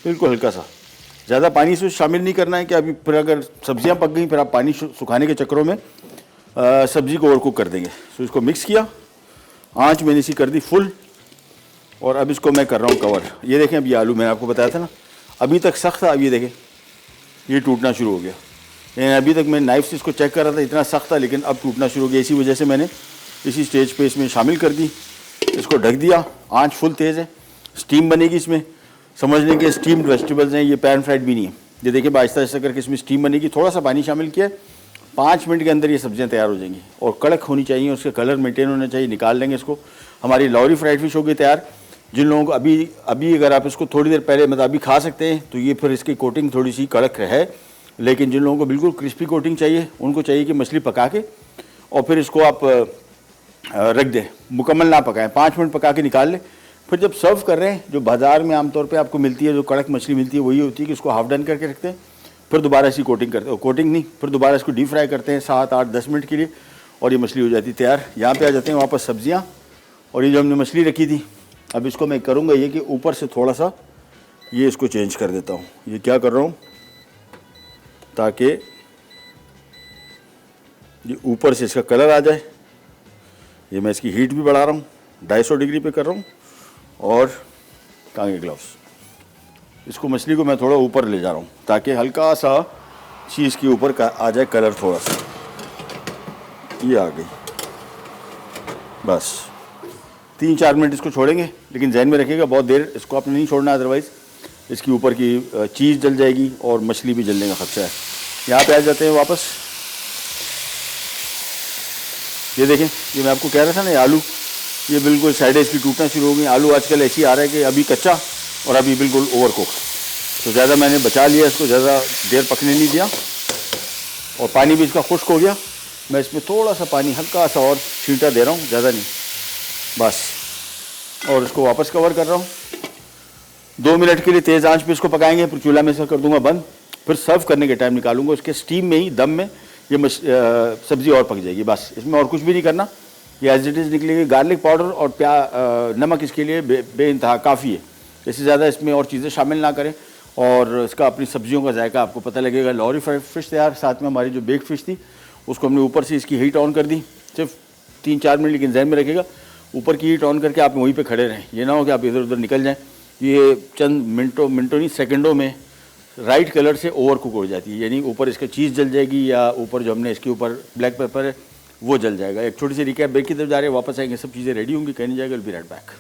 बिल्कुल हल्का सा, ज़्यादा पानी इसमें शामिल नहीं करना है कि अभी फिर अगर सब्जियां पक गई फिर आप पानी सुखाने के चक्करों में सब्ज़ी को ओवर कुक कर देंगे। तो इसको मिक्स किया, आंच मैंने इसी कर दी फुल, और अब इसको मैं कर रहा हूँ कवर। ये देखें, अब ये आलू मैंने आपको बताया था ना, अभी तक सख्त था, अब ये देखें ये टूटना शुरू हो गया। लेकिन अभी तक मैं नाइफ से इसको चेक कर रहा था, इतना सख्त था, लेकिन अब टूटना शुरू हो गया। इसी वजह से मैंने इसी स्टेज पे इसमें शामिल कर दी, इसको ढक दिया। आंच फुल तेज़ है, स्टीम बनेगी इसमें। समझ लें कि स्टीम्ड वेजिटेबल्स हैं, ये पैन फ्राइड भी नहीं है। ये देखिए आहिस्ता आहिस्ता करके इसमें स्टीम बनेगी। थोड़ा सा पानी शामिल किया, 5 मिनट के अंदर ये सब्जियां तैयार हो जाएंगी, और कड़क होनी चाहिए, उसका कलर मेंटेन होना चाहिए। निकाल लेंगे इसको। हमारी लाहौरी फ्राइड फ़िश हो गई तैयार। जिन लोगों को अभी अगर आप इसको थोड़ी देर पहले मतलब अभी खा सकते हैं, तो ये फिर इसकी कोटिंग थोड़ी सी कड़क है। लेकिन जिन लोगों को बिल्कुल क्रिस्पी कोटिंग चाहिए, उनको चाहिए कि मछली पका के और फिर इसको आप रख दें, मुकम्मल ना पकाएं, 5 मिनट पका के निकाल लें। फिर जब सर्व कर रहे हैं, जो बाज़ार में आमतौर पे आपको मिलती है, जो कड़क मछली मिलती है, वही होती है कि इसको हाफ डन करके रखते हैं, फिर दोबारा इसकी कोटिंग करते हैं, कोटिंग नहीं, फिर दोबारा इसको डीप फ्राई करते हैं 7, 8, 10 मिनट के लिए, और ये मछली हो जाती है तैयार। यहाँ पे आ जाते हैं वापस सब्जियाँ, और ये जो हमने मछली रखी थी, अब इसको मैं करूँगा ये कि ऊपर से थोड़ा सा ये इसको चेंज कर देता हूँ। ये क्या कर रहा हूँ, ताकि ये ऊपर से इसका कलर आ जाए। ये मैं इसकी हीट भी बढ़ा रहा हूँ, 250 डिग्री पे कर रहा हूँ, और कांगे ग्लव्स, इसको मछली को मैं थोड़ा ऊपर ले जा रहा हूँ ताकि हल्का सा चीज़ के ऊपर का आ जाए कलर थोड़ा सा। ये आ गई, बस 3-4 मिनट इसको छोड़ेंगे, लेकिन जहन में रखिएगा बहुत देर इसको आपने नहीं छोड़ना, अदरवाइज़ इसकी ऊपर की चीज़ जल जाएगी और मछली भी जलने का खदशा है। यहाँ पे आ जाते हैं वापस। ये देखें, ये मैं आपको कह रहा था ना, ये आलू ये बिल्कुल साइडें इसकी टूटना शुरू हो गई। आलू आजकल ऐसे ही आ रहा है कि अभी कच्चा और अभी बिल्कुल ओवर कुक। तो ज़्यादा मैंने बचा लिया, इसको ज़्यादा देर पकने नहीं दिया, और पानी भी इसका खुश्क हो गया। मैं इसमें थोड़ा सा पानी हल्का सा और छींटा दे रहा हूँ, ज़्यादा नहीं, बस। और इसको वापस कवर कर रहा हूँ, 2 मिनट के लिए तेज़ आंच पे इसको पकाएंगे, फिर चूल्हा में से कर दूंगा बंद, फिर सर्व करने के टाइम निकालूंगा। उसके स्टीम में ही, दम में ये सब्ज़ी और पक जाएगी। बस इसमें और कुछ भी नहीं करना, ये एज इट इज़ निकलेगी। गार्लिक पाउडर और नमक इसके लिए बेइंतहा काफ़ी है, इससे ज़्यादा इसमें और चीज़ें शामिल ना करें, और इसका अपनी सब्जियों का जायका आपको पता लगेगा। लॉरी फ्राइड फिश तैयार। साथ में हमारी जो बेक्ड फिश थी उसको हमने ऊपर से इसकी हीट ऑन कर दी, सिर्फ 3-4 मिनट, लेकिन जहन में रखिएगा ऊपर की हीट ऑन करके आप वहीं पे खड़े रहें, ये ना हो कि आप इधर उधर निकल जाएं। ये चंद मिनटों नहीं सेकंडों में राइट कलर से ओवर कुक हो जाती है, यानी ऊपर इसका चीज़ जल जाएगी या ऊपर जो हमने इसके ऊपर ब्लैक पेपर है वो जल जाएगा। एक छोटी सी रिकैप, ब्रेक की तरफ जा रहे हैं, वापस आएंगे, सब चीज़ें रेडी होंगी, कहीं नहीं जाएगा। Will be right back.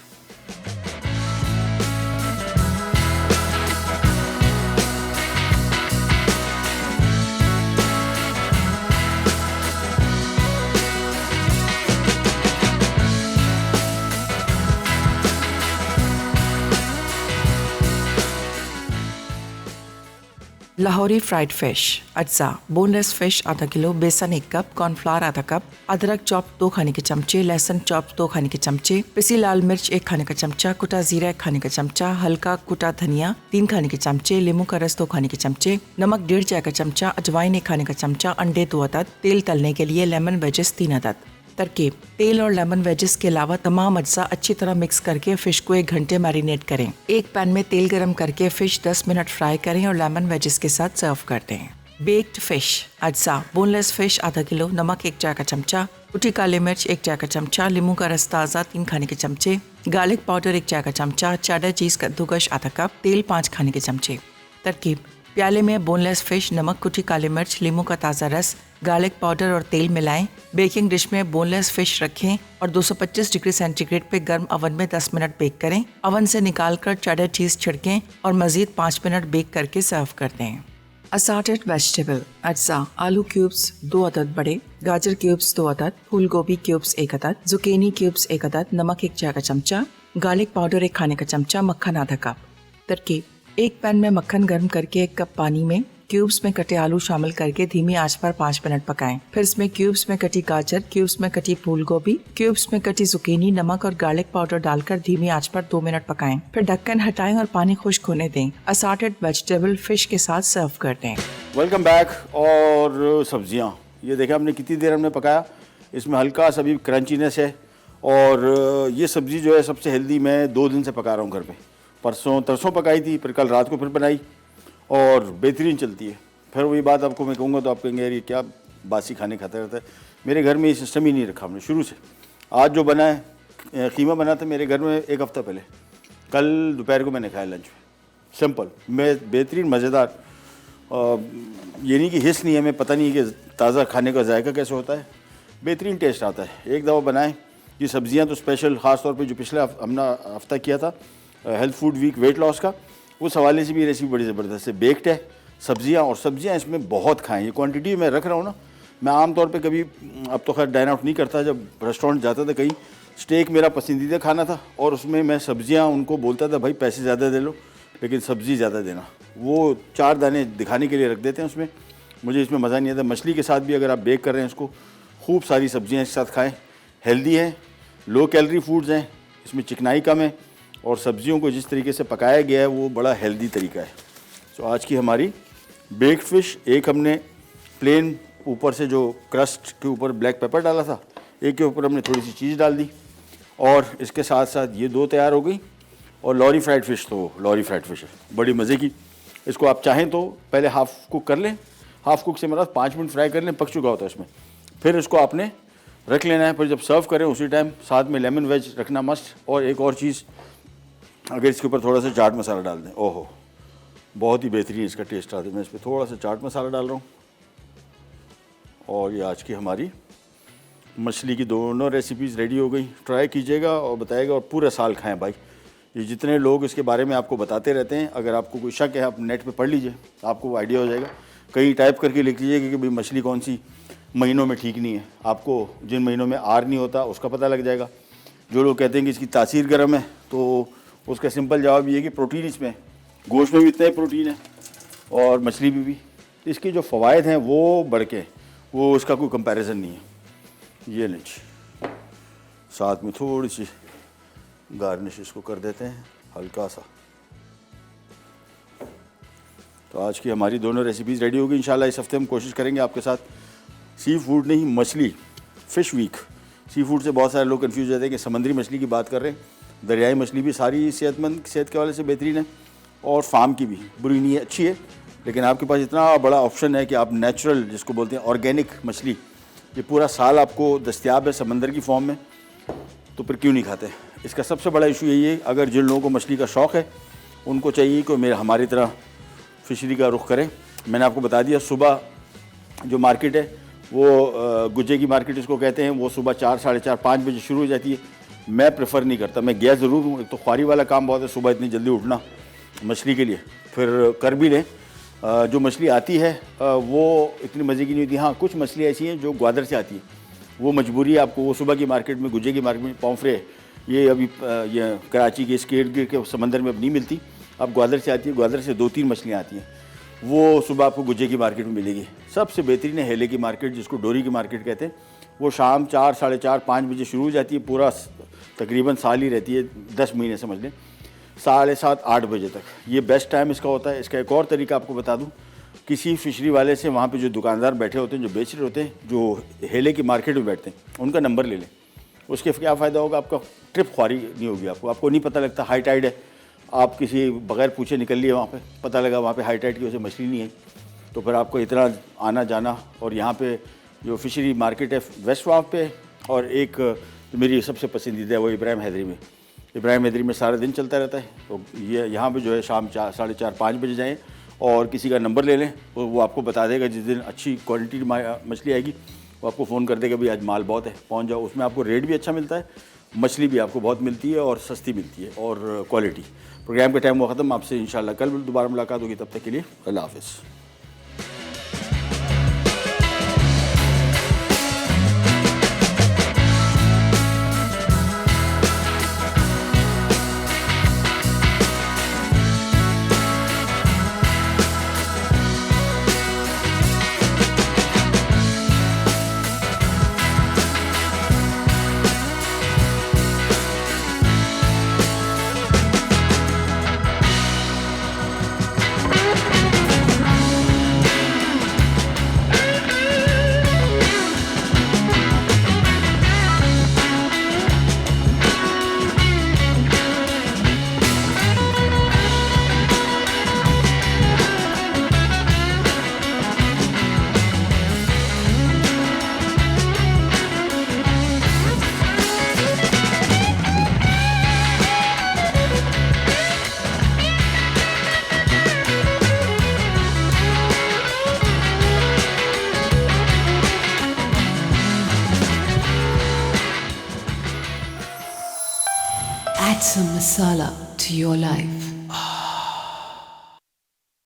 Lahori fried fish, अज्जा, बोनलेस फिश आधा किलो, बेसन 1 कप, कॉर्नफ्लावर आधा कप, अदरक चॉप 2 खाने के चमचे, लहसुन चॉप 2 खाने के चमचे, पिसी लाल मिर्च 1 खाने का चमचा, कुटा जीरा 1 खाने का चमचा, हल्का कुटा धनिया 3 खाने के चमचे, नींबू का रस 2 खाने के चमचे, नमक 1.5 चाय का चमचा, अजवाइन 1 खाने का चमचा, अंडे 2 अदद, तेल तलने के लिए लेमन वेजेस 3 अदद। तरकीब: तेल और लेमन वेजेस के अलावा तमाम अज्जा अच्छी तरह मिक्स करके फिश को 1 घंटे मैरिनेट करें। एक पैन में तेल गरम करके फिश 10 मिनट फ्राई करें और लेमन वेजेस के साथ सर्व कर दें। बेक्ड फिश, अज्जा, बोनलेस फिश आधा किलो, नमक 1 चाय का चमचा, कुटी काली मिर्च 1 चाय का चमचा, नींबू का रस ताज़ा 3 खाने के चमचे, गार्लिक पाउडर 1 चाय का चमचा, चेडर चीज़ कद्दूकस आधा कप, तेल 5 खाने के चमचे। तरकीब: प्याले में बोनलेस फिश, नमक, कुटी काली मिर्च, नींबू का ताज़ा रस, गार्लिक पाउडर और तेल मिलाएं। बेकिंग डिश में बोनलेस फिश रखें और 225 डिग्री सेंटीग्रेड पे गर्म ओवन में 10 मिनट बेक करें। ओवन से निकालकर चेडर चीज़ छिड़कें और मज़ीद 5 मिनट बेक करके सर्व कर दें। असॉर्टेड वेजिटेबल, अज्जा, आलू क्यूब्स 2 अदद बड़े, गाजर क्यूब्स 2 अदद, फूल गोभी क्यूब्स 1 अदद, जुकीनी क्यूब्स 1 अदद, नमक 1 चाय का चमचा, गार्लिक पाउडर 1 खाने का चमचा, मक्खन आधा कप। तरकीब: एक पैन में मक्खन गर्म करके 1 कप पानी में क्यूब्स में कटे आलू शामिल करके धीमी आंच पर 5 मिनट पकाएं। फिर इसमें क्यूब्स में कटी गाजर, क्यूब्स में कटी फूल गोभी, क्यूब्स में कटी जुकीनी, नमक और गार्लिक पाउडर डालकर धीमी आंच पर 2 मिनट पकाएं। फिर ढक्कन हटाएं और पानी खुश्क होने दें। असॉर्टेड वेजिटेबल फिश के साथ सर्व कर दें। Welcome back. और सब्जियां, ये देखें हमने कितनी देर हमने पकाया, इसमें हल्का सा भी क्रंचीनेस है। और ये सब्ज़ी जो है सबसे हेल्दी, मैं 2 दिन से पका रहा हूँ घर पे। तरसों पकाई थी, फिर कल रात को फिर बनाई और बेहतरीन चलती है। फिर वही बात आपको मैं कहूँगा तो आप कहेंगे यार ये क्या बासी खाने खाता रहता है। मेरे घर में ये सिस्टम ही नहीं रखा हमने शुरू से। आज जो बना है, कीमा बना था मेरे घर में 1 हफ्ता पहले, कल दोपहर को मैंने खाया लंच में। सिंपल, मैं बेहतरीन मज़ेदार। ये नहीं कि हिस्स नहीं है, हमें पता नहीं है कि ताज़ा खाने का जायका कैसे होता है, बेहतरीन टेस्ट आता है। एक दफ़ा बनाएं ये सब्ज़ियाँ तो स्पेशल, ख़ास तौर पे जो पिछला हमने हफ्ता किया था health food week weight loss का, उस हवाले से भी रेसिपी बड़ी ज़बरदस्त है। बेक्ड है सब्ज़ियाँ, और सब्ज़ियाँ इसमें बहुत खाएँ। ये क्वांटिटी मैं रख रहा हूँ ना, मैं आम तौर पे कभी, अब तो खैर डाइन आउट नहीं करता, जब रेस्टोरेंट जाता था कहीं, स्टेक मेरा पसंदीदा खाना था और उसमें मैं सब्ज़ियाँ उनको बोलता था भाई पैसे ज़्यादा दे लो लेकिन सब्ज़ी ज़्यादा देना। वो 4 दाने दिखाने के लिए रख देते हैं उसमें, मुझे इसमें मज़ा नहीं आता। मछली के साथ भी अगर आप बेक कर रहे हैं इसको, खूब सारी सब्ज़ियाँ एक साथ खाएँ, हेल्दी है, लो कैलोरी फूड्स हैं, इसमें चिकनाई कम है और सब्जियों को जिस तरीके से पकाया गया है वो बड़ा हेल्दी तरीका है। तो आज की हमारी बेक्ड फ़िश, एक हमने प्लेन ऊपर से जो क्रस्ट के ऊपर ब्लैक पेपर डाला था, एक के ऊपर हमने थोड़ी सी चीज़ डाल दी और इसके साथ साथ ये 2 तैयार हो गई। और लॉरी फ्राइड फ़िश, तो लॉरी फ्राइड फ़िश है बड़ी मज़े की। इसको आप चाहें तो पहले हाफ़ कुक कर लें, हाफ़ कुक से मतलब 5 मिनट फ्राई कर लें, पक चुका होता है इसमें। फिर इसको आपने रख लेना है, फिर जब सर्व करें उसी टाइम साथ में लेमन वेज रखना मस्ट। और एक और चीज़, अगर इसके ऊपर थोड़ा सा चाट मसाला डाल दें, ओहो बहुत ही बेहतरीन इसका टेस्ट आता है। मैं इस पर थोड़ा सा चाट मसाला डाल रहा हूँ। और ये आज की हमारी मछली की दोनों रेसिपीज़ रेडी हो गई। ट्राई कीजिएगा और बताइएगा, और पूरा साल खाएं भाई। ये जितने लोग इसके बारे में आपको बताते रहते हैं, अगर आपको कोई शक है आप नेट पे पढ़ लीजिए, आपको वो आइडिया हो जाएगा। कहीं टाइप करके लिख लीजिए कि भाई मछली कौन सी महीनों में ठीक नहीं है, आपको जिन महीनों में आर नहीं होता उसका पता लग जाएगा। जो लोग कहते हैं कि इसकी तासीर गर्म है, तो उसका सिंपल जवाब ये है कि प्रोटीन इसमें, गोश्त में भी इतना ही प्रोटीन है और मछली में भी। इसके जो फ़वाइद हैं वो बढ़ के, वो उसका कोई कंपैरिजन नहीं है। ये लीजिए, साथ में थोड़ी सी गार्निश इसको कर देते हैं हल्का सा, तो आज की हमारी दोनों रेसिपीज़ रेडी होगी इंशाल्लाह। इस हफ्ते हम कोशिश करेंगे आपके साथ सी फूड नहीं, मछली, फ़िश वीक। सी फूड से बहुत सारे लोग कंफ्यूज रहते हैं कि समुद्री मछली की बात कर रहे हैं। दरियाई मछली भी सारी सेहतमंद, सेहत के वाले से बेहतरीन है, और फार्म की भी बुरी नहीं है, अच्छी है। लेकिन आपके पास इतना बड़ा ऑप्शन है कि आप नेचुरल, जिसको बोलते हैं ऑर्गेनिक मछली, ये पूरा साल आपको दस्तयाब है समंदर की फॉर्म में, तो फिर क्यों नहीं खाते? इसका सबसे बड़ा इशू यही है, अगर जिन लोगों को मछली का शौक़ है उनको चाहिए कि मेरे हमारी तरह फ़िशरी का रुख करें। मैंने आपको बता दिया, सुबह जो मार्केट है वो गुज्जे की मार्केट इसको कहते हैं, वो सुबह 4, साढ़े 4, 5 बजे शुरू हो जाती है। मैं प्रेफर नहीं करता, मैं गया ज़रूर हूँ, एक तो ख्वारी वाला काम बहुत है सुबह इतनी जल्दी उठना मछली के लिए, फिर कर भी लें। जो मछली आती है वो इतनी मज़े की नहीं होती। हाँ, कुछ मछली ऐसी हैं जो ग्वादर से आती है, वो मजबूरी है आपको, वो सुबह की मार्केट में, गुज्जे की मार्केट में पॉम्फ्रे, ये अभी ये कराची के स्केट के समंदर में अब नहीं मिलती, अब ग्वादर से आती है। ग्वादर से 2-3 मछलियाँ आती हैं, वो सुबह आपको गुज्जे की मार्केट में मिलेगी। सबसे बेहतरीन है हेले की मार्केट, जिसको डोरी की मार्केट कहते हैं। वो शाम 4, साढ़े 4, 5 बजे शुरू हो जाती है, पूरा तकरीबन साल ही रहती है, 10 महीने समझ लें, 7:30, 8 बजे तक। ये बेस्ट टाइम इसका होता है। इसका एक और तरीका आपको बता दूं, किसी फिशरी वाले से, वहाँ पे जो दुकानदार बैठे होते हैं, जो बेच रहे होते हैं, जो हेले की मार्केट में बैठते हैं, उनका नंबर ले लें। उसके क्या फ़ायदा होगा, आपका ट्रिप ख्वारी नहीं होगी, आपको नहीं पता लगता हाई टाइड है, आप किसी बगैर पूछे निकल लिए वहाँ पे, पता लगा वहाँ पे हाई टाइड की वजह से मछली नहीं है, तो फिर आपको इतना आना जाना। और यहाँ पे जो फिशरी मार्केट है वेस्ट वाफ पे, और एक मेरी सबसे पसंदीदा है वो इब्राहिम हैदरी में। इब्राहिम हैदरी में सारा दिन चलता रहता है, तो ये यहाँ पे जो है शाम 4, साढ़े 4, 5 बजे जाएँ और किसी का नंबर ले लें, तो वो आपको बता देगा जिस दिन अच्छी क्वालिटी की मछली आएगी, वो आपको फ़ोन कर देगा, भाई आज माल बहुत है, पहुँच जाओ। उसमें आपको रेट भी अच्छा मिलता है, मछली भी आपको बहुत मिलती है और सस्ती मिलती है, और क्वालिटी। प्रोग्राम का टाइम हुआ ख़त्म, आपसे इंशाल्लाह कल दोबारा मुलाकात होगी, तब तक के लिए अल्लाह हाफ़िज़। Add some masala to your life.